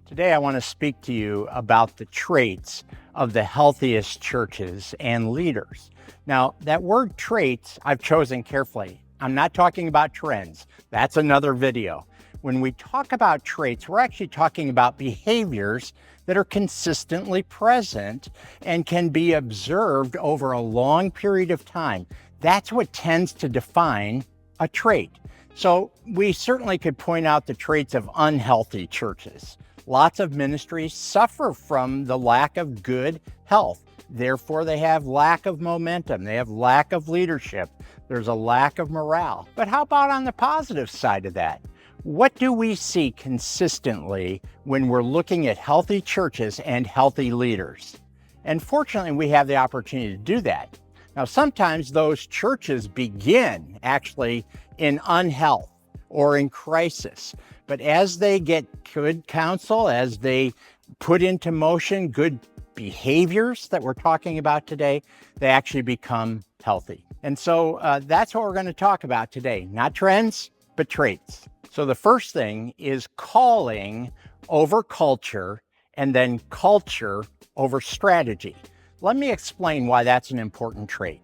Today, I want to speak to you about the traits of the healthiest churches and leaders. Now, that word traits, I've chosen carefully. I'm not talking about trends. That's another video. When we talk about traits, we're actually talking about behaviors that are consistently present and can be observed over a long period of time. That's what tends to define a trait. So we certainly could point out the traits of unhealthy churches. Lots of ministries suffer from the lack of good health. Therefore, they have lack of momentum. They have lack of leadership. There's a lack of morale. But how about on the positive side of that? What do we see consistently when we're looking at healthy churches and healthy leaders? And fortunately, we have the opportunity to do that. Now, sometimes those churches begin actually in unhealth or in crisis. But as they get good counsel, as they put into motion good behaviors that we're talking about today, they actually become healthy. And so that's what we're going to talk about today. Not trends, but traits. So the first thing is calling over culture and then culture over strategy. Let me explain why that's an important trait.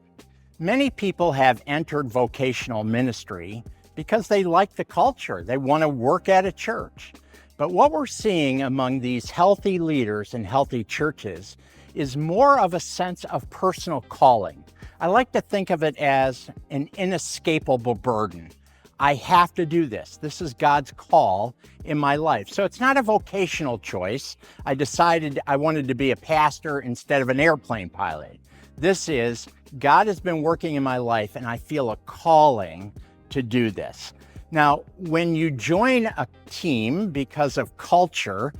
Many people have entered vocational ministry because they like the culture. They want to work at a church. But what we're seeing among these healthy leaders and healthy churches is more of a sense of personal calling. I like to think of it as an inescapable burden. I have to do this. This is God's call in my life. So it's not a vocational choice. I decided I wanted to be a pastor instead of an airplane pilot. This is, God has been working in my life and I feel a calling to do this. Now, when you join a team because of culture,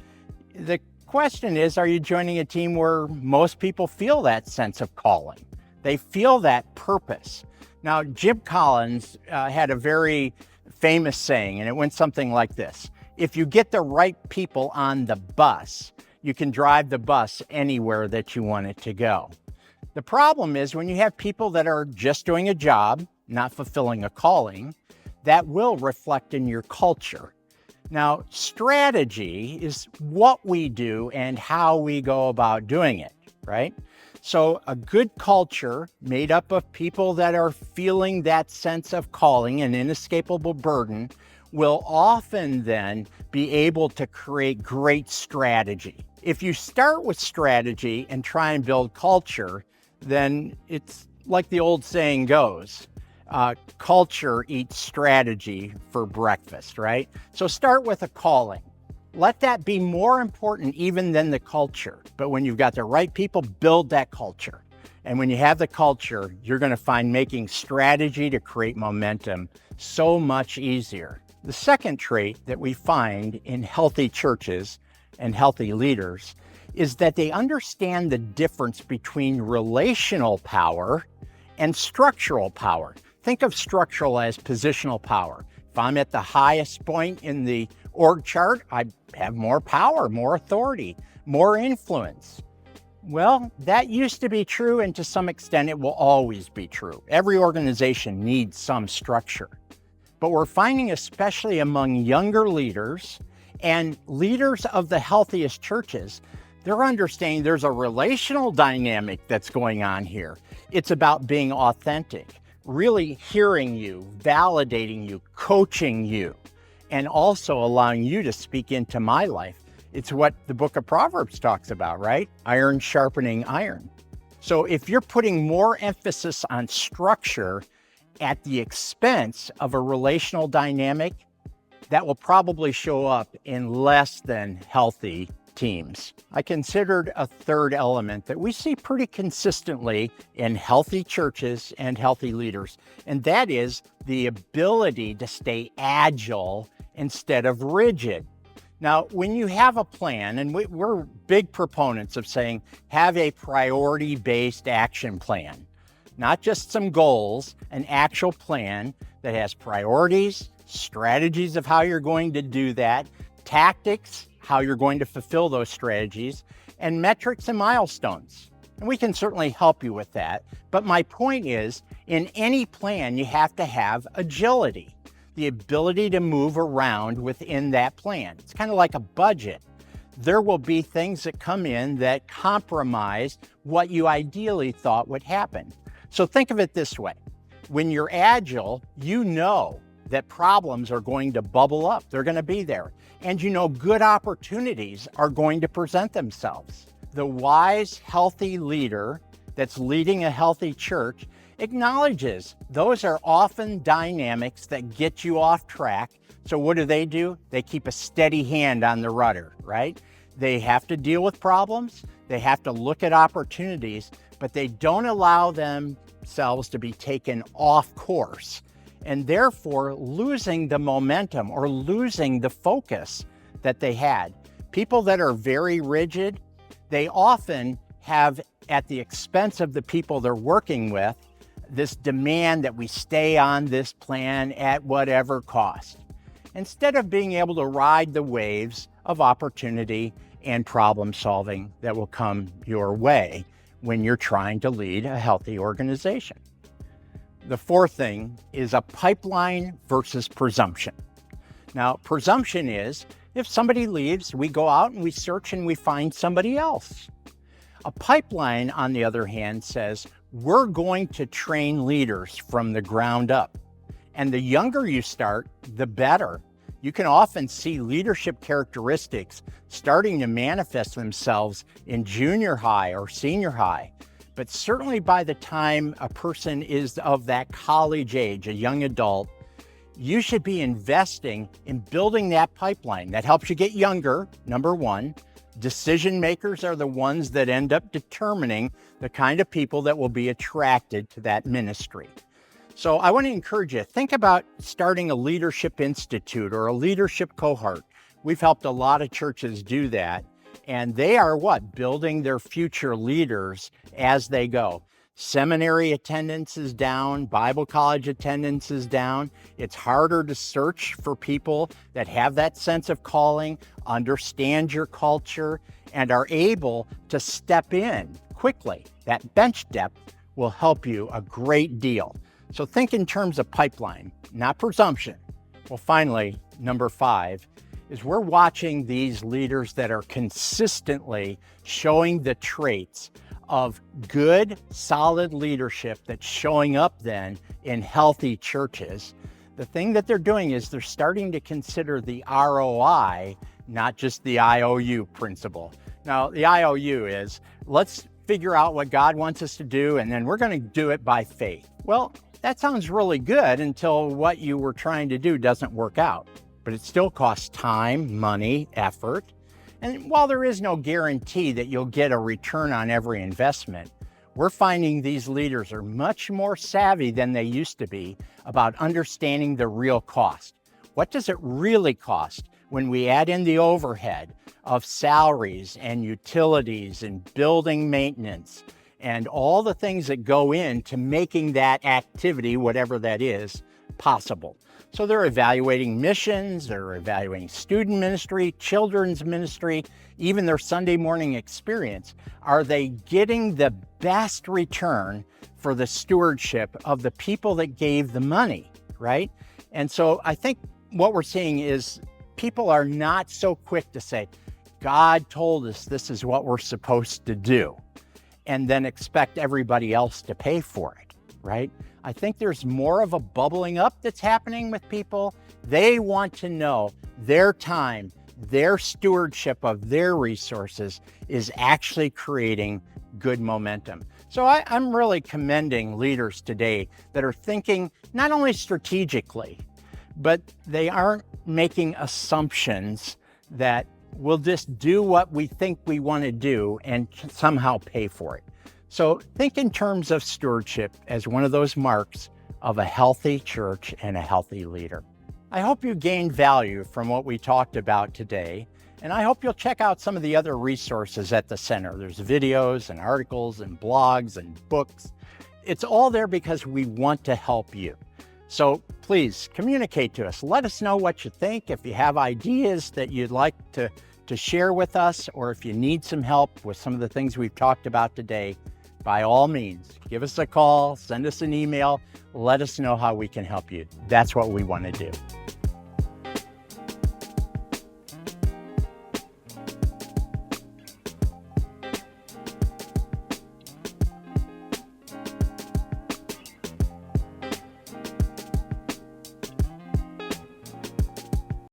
the question is, are you joining a team where most people feel that sense of calling? They feel that purpose. Now, Jim Collins had a very famous saying, and it went something like this: if you get the right people on the bus, you can drive the bus anywhere that you want it to go. The problem is when you have people that are just doing a job, not fulfilling a calling, that will reflect in your culture. Now, strategy is what we do and how we go about doing it, right? So a good culture made up of people that are feeling that sense of calling, an inescapable burden, will often then be able to create great strategy. If you start with strategy and try and build culture, then it's like the old saying goes, culture eats strategy for breakfast, right? So start with a calling. Let that be more important even than the culture. But when you've got the right people, build that culture. And when you have the culture, you're going to find making strategy to create momentum so much easier. The second trait that we find in healthy churches and healthy leaders is that they understand the difference between relational power and structural power. Think of structural as positional power. If I'm at the highest point in the org chart, I have more power, more authority, more influence. Well, that used to be true, and to some extent it will always be true. Every organization needs some structure. But we're finding, especially among younger leaders and leaders of the healthiest churches, they're understanding there's a relational dynamic that's going on here. It's about being authentic, really hearing you, validating you, coaching you, and also allowing you to speak into my life. It's what the book of Proverbs talks about, right? Iron sharpening iron. So if you're putting more emphasis on structure at the expense of a relational dynamic, that will probably show up in less than healthy teams. I considered a third element that we see pretty consistently in healthy churches and healthy leaders, and that is the ability to stay agile instead of rigid. Now, when you have a plan, and we're big proponents of saying, have a priority-based action plan, not just some goals, an actual plan that has priorities, strategies of how you're going to do that, tactics, how you're going to fulfill those strategies, and metrics and milestones. And we can certainly help you with that. But my point is, in any plan, you have to have agility, the ability to move around within that plan. It's kind of like a budget. there will be things that come in that compromise what you ideally thought would happen. So think of it this way. When you're agile, you know that problems are going to bubble up. They're going to be there. And you know good opportunities are going to present themselves. The wise, healthy leader that's leading a healthy church acknowledges those are often dynamics that get you off track. So what do? They keep a steady hand on the rudder, right? They have to deal with problems. They have to look at opportunities, but they don't allow themselves to be taken off course and therefore losing the momentum or losing the focus that they had. People that are very rigid, they often have, at the expense of the people they're working with, this demand that we stay on this plan at whatever cost, instead of being able to ride the waves of opportunity and problem solving that will come your way when you're trying to lead a healthy organization. The fourth thing is a pipeline versus presumption. Now, presumption is if somebody leaves, we go out and we search and we find somebody else. A pipeline, on the other hand, says we're going to train leaders from the ground up. And the younger you start, the better. You can often see leadership characteristics starting to manifest themselves in junior high or senior high. But certainly by the time a person is of that college age, a young adult, you should be investing in building that pipeline. That helps you get younger, number one. Decision makers are the ones that end up determining the kind of people that will be attracted to that ministry. So I want to encourage you, think about starting a leadership institute or a leadership cohort. We've helped a lot of churches do that. And they are building their future leaders as they go. Seminary attendance is down, Bible college attendance is down. It's harder to search for people that have that sense of calling, understand your culture, and are able to step in quickly. That bench depth will help you a great deal. So think in terms of pipeline, not presumption. Well, finally, number 5 is we're watching these leaders that are consistently showing the traits of good, solid leadership that's showing up then in healthy churches. The thing that they're doing is they're starting to consider the ROI, not just the IOU principle. Now, the IOU is, let's figure out what God wants us to do, and then we're going to do it by faith. Well, that sounds really good until what you were trying to do doesn't work out. But it still costs time, money, effort. And while there is no guarantee that you'll get a return on every investment, we're finding these leaders are much more savvy than they used to be about understanding the real cost. What does it really cost when we add in the overhead of salaries and utilities and building maintenance and all the things that go into making that activity, whatever that is, possible? So they're evaluating missions, they're evaluating student ministry, children's ministry, even their Sunday morning experience. Are they getting the best return for the stewardship of the people that gave the money, right? And so I think what we're seeing is people are not so quick to say, God told us this is what we're supposed to do, and then expect everybody else to pay for it, right? I think there's more of a bubbling up that's happening with people. They want to know their time, their stewardship of their resources is actually creating good momentum. So I'm really commending leaders today that are thinking not only strategically, but they aren't making assumptions that we'll just do what we think we want to do and somehow pay for it. So think in terms of stewardship as one of those marks of a healthy church and a healthy leader. I hope you gained value from what we talked about today, and I hope you'll check out some of the other resources at the center. There's videos and articles and blogs and books. It's all there because we want to help you. So please communicate to us. Let us know what you think. If you have ideas that you'd like to share with us, or if you need some help with some of the things we've talked about today, by all means, give us a call, send us an email, let us know how we can help you. That's what we want to do.